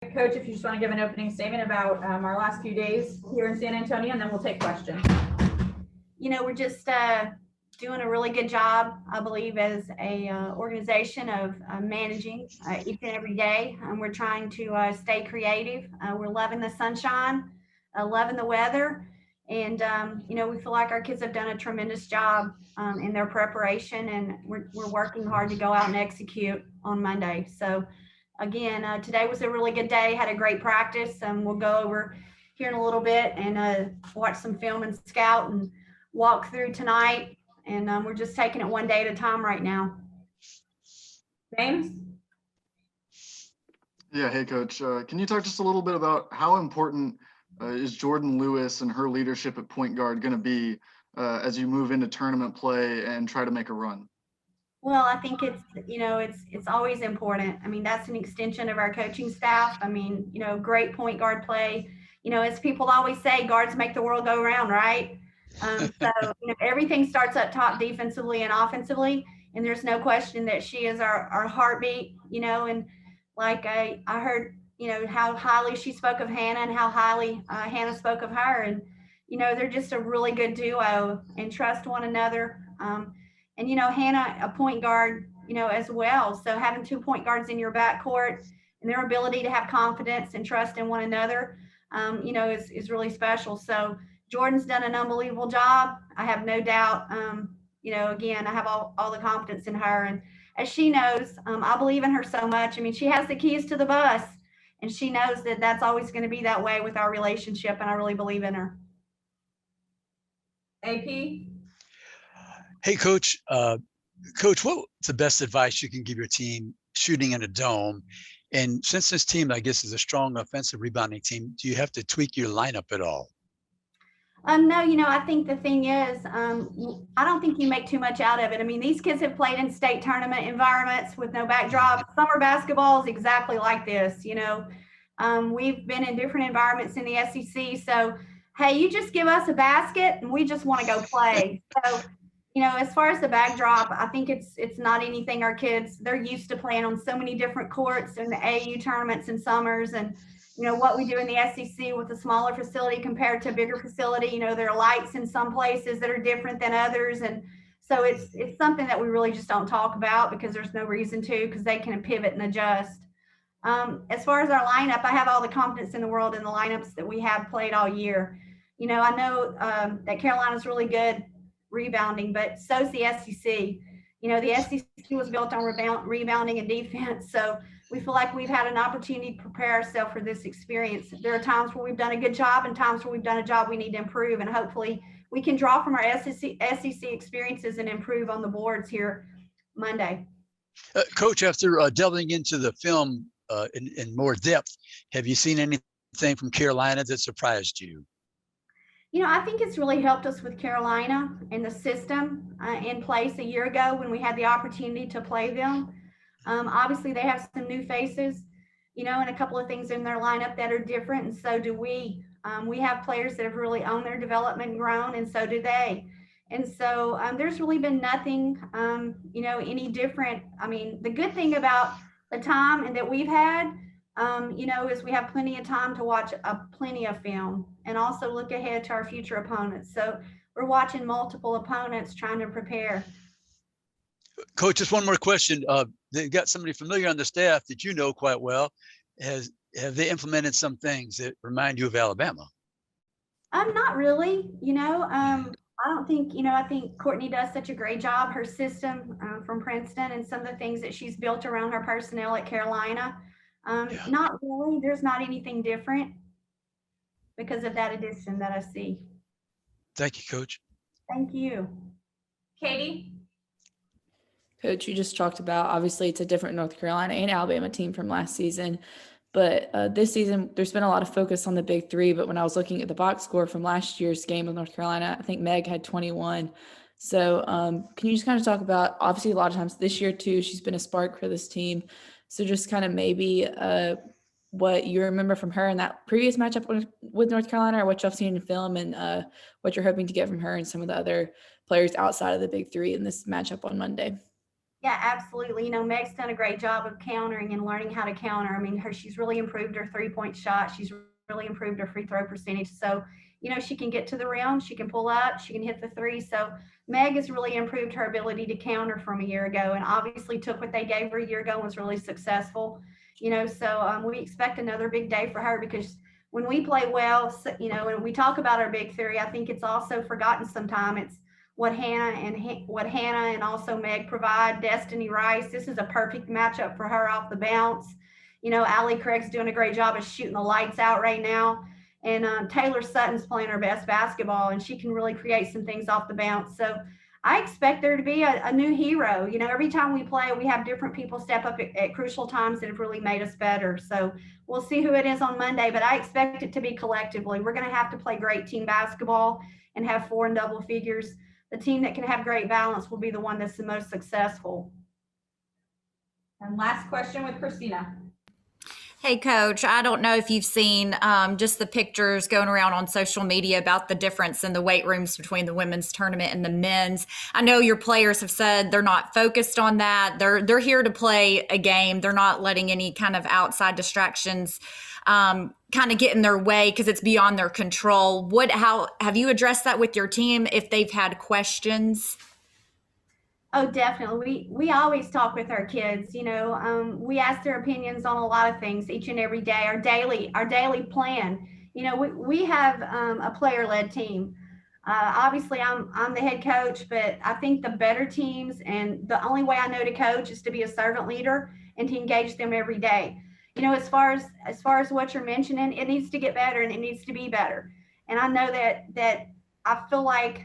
Coach, if you just want to give an opening statement about our last few days here in San Antonio, and then we'll take questions. We're just doing a really good job, I believe, as a organization of managing each and every day. We're trying to stay creative. We're loving the sunshine, loving the weather. And, we feel like our kids have done a tremendous job in their preparation, and we're working hard to go out and execute on Monday. So again, today was a really good day, had a great practice, and we'll go over here in a little bit and watch some film and scout and walk through tonight. And we're just taking it one day at a time right now. James? Yeah, hey, Coach. Can you talk just a little bit about how important is Jordan Lewis and her leadership at point guard going to be as you move into tournament play and try to make a run? Well, I think it's always important. I mean, that's an extension of our coaching staff. I mean, great point guard play. As people always say, guards make the world go round, right? So everything starts up top defensively and offensively, and there's no question that she is our heartbeat, and like I heard, how highly she spoke of Hannah and how highly Hannah spoke of her, and they're just a really good duo and trust one another. And Hannah, a point guard, as well. So having 2 point guards in your backcourt and their ability to have confidence and trust in one another, is really special. So Jordan's done an unbelievable job. I have no doubt. Again, I have all the confidence in her. And as she knows, I believe in her so much. I mean, she has the keys to the bus, and she knows that that's always going to be that way with our relationship. And I really believe in her. AP? Hey, Coach. Coach, what's the best advice you can give your team shooting in a dome? And since this team, I guess, is a strong offensive rebounding team, do you have to tweak your lineup at all? No, I think the thing is, I don't think you make too much out of it. I mean, these kids have played in state tournament environments with no backdrop. Summer basketball is exactly like this. We've been in different environments in the SEC. So, hey, you just give us a basket and we just want to go play. So, as far as the backdrop, I think it's not anything our kids, they're used to playing on so many different courts in the AU tournaments and summers, and what we do in the SEC with a smaller facility compared to a bigger facility, there are lights in some places that are different than others. And so it's something that we really just don't talk about because there's no reason to, because they can pivot and adjust. As far as our lineup, I have all the confidence in the world in the lineups that we have played all year. I know that Carolina's really good rebounding, but so's the SEC. The SEC was built on rebounding and defense. So we feel like we've had an opportunity to prepare ourselves for this experience. There are times where we've done a good job and times where we've done a job we need to improve. And hopefully we can draw from our SEC experiences and improve on the boards here Monday. Coach, after delving into the film in more depth, have you seen anything from Carolina that surprised you? I think it's really helped us with Carolina and the system in place a year ago when we had the opportunity to play them. Obviously, they have some new faces, and a couple of things in their lineup that are different, and so do we. We have players that have really owned their development and grown, and so do they. And so there's really been nothing, any different. I mean, the good thing about the time and that we've had, is we have plenty of time to watch plenty of film and also look ahead to our future opponents. So we're watching multiple opponents trying to prepare. Coach, just one more question. They've got somebody familiar on the staff that you know quite well. Have they implemented some things that remind you of Alabama? Not really. I don't think, I think Courtney does such a great job. Her system from Princeton and some of the things that she's built around her personnel at Carolina. Not really. There's not anything different because of that addition that I see. Thank you, Coach. Thank you. Katie? Coach, you just talked about, obviously it's a different North Carolina and Alabama team from last season, but this season there's been a lot of focus on the big three. But when I was looking at the box score from last year's game with North Carolina, I think Meg had 21. So can you just kind of talk about, obviously a lot of times this year too, she's been a spark for this team. So just kind of maybe what you remember from her in that previous matchup with North Carolina, or what you've seen in film, and what you're hoping to get from her and some of the other players outside of the big three in this matchup on Monday. Yeah, absolutely. You know, Meg's done a great job of countering and learning how to counter. I mean, she's really improved her 3-point shot. She's really improved her free throw percentage. So, you know, she can get to the rim, she can pull up, she can hit the three. So Meg has really improved her ability to counter from a year ago, and obviously took what they gave her a year ago and was really successful. You know, so we expect another big day for her, because when we play well, you know, when we talk about our big three, I think it's also forgotten sometimes. It's what Hannah and also Meg provide. Destiny Rice, this is a perfect matchup for her off the bounce. You know, Allie Craig's doing a great job of shooting the lights out right now. And Taylor Sutton's playing her best basketball, and she can really create some things off the bounce. So I expect there to be a new hero. You know, every time we play, we have different people step up at crucial times that have really made us better. So we'll see who it is on Monday, but I expect it to be collectively. We're going to have to play great team basketball and have 4 in double figures. The team that can have great balance will be the one that's the most successful. And last question with Christina. Hey, Coach, I don't know if you've seen just the pictures going around on social media about the difference in the weight rooms between the women's tournament and the men's. I know your players have said they're not focused on that. They're here to play a game. They're not letting any kind of outside distractions kind of get in their way because it's beyond their control. How have you addressed that with your team if they've had questions? Oh, definitely. We always talk with our kids. You know, we ask their opinions on a lot of things each and every day. Our daily plan. You know, we have a player-led team. Obviously, I'm the head coach, but I think the better teams, and the only way I know to coach is to be a servant leader and to engage them every day. You know, as far as what you're mentioning, it needs to get better and it needs to be better. And I know that I feel like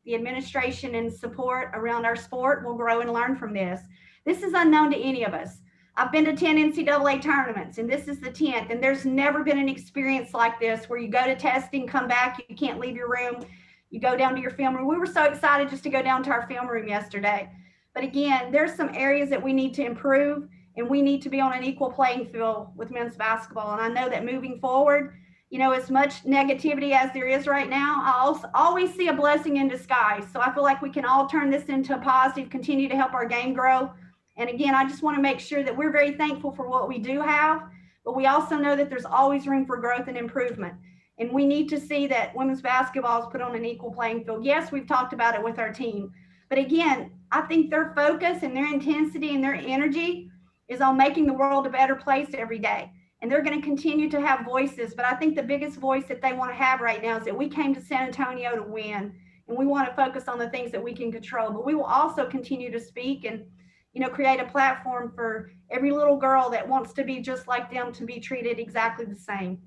the administration and support around our sport will grow and learn from this. This is unknown to any of us. I've been to 10 NCAA tournaments, and this is the 10th, and there's never been an experience like this where you go to testing, come back, you can't leave your room, you go down to your film room. We were so excited just to go down to our film room yesterday. But again, there's some areas that we need to improve, and we need to be on an equal playing field with men's basketball. And I know that moving forward, you know, as much negativity as there is right now, I'll always see a blessing in disguise. So I feel like we can all turn this into a positive, continue to help our game grow. And again, I just want to make sure that we're very thankful for what we do have, but we also know that there's always room for growth and improvement. And we need to see that women's basketball is put on an equal playing field. Yes, we've talked about it with our team, but again, I think their focus and their intensity and their energy is on making the world a better place every day. And they're going to continue to have voices. But I think the biggest voice that they want to have right now is that we came to San Antonio to win, and we want to focus on the things that we can control. But we will also continue to speak and, you know, create a platform for every little girl that wants to be just like them to be treated exactly the same.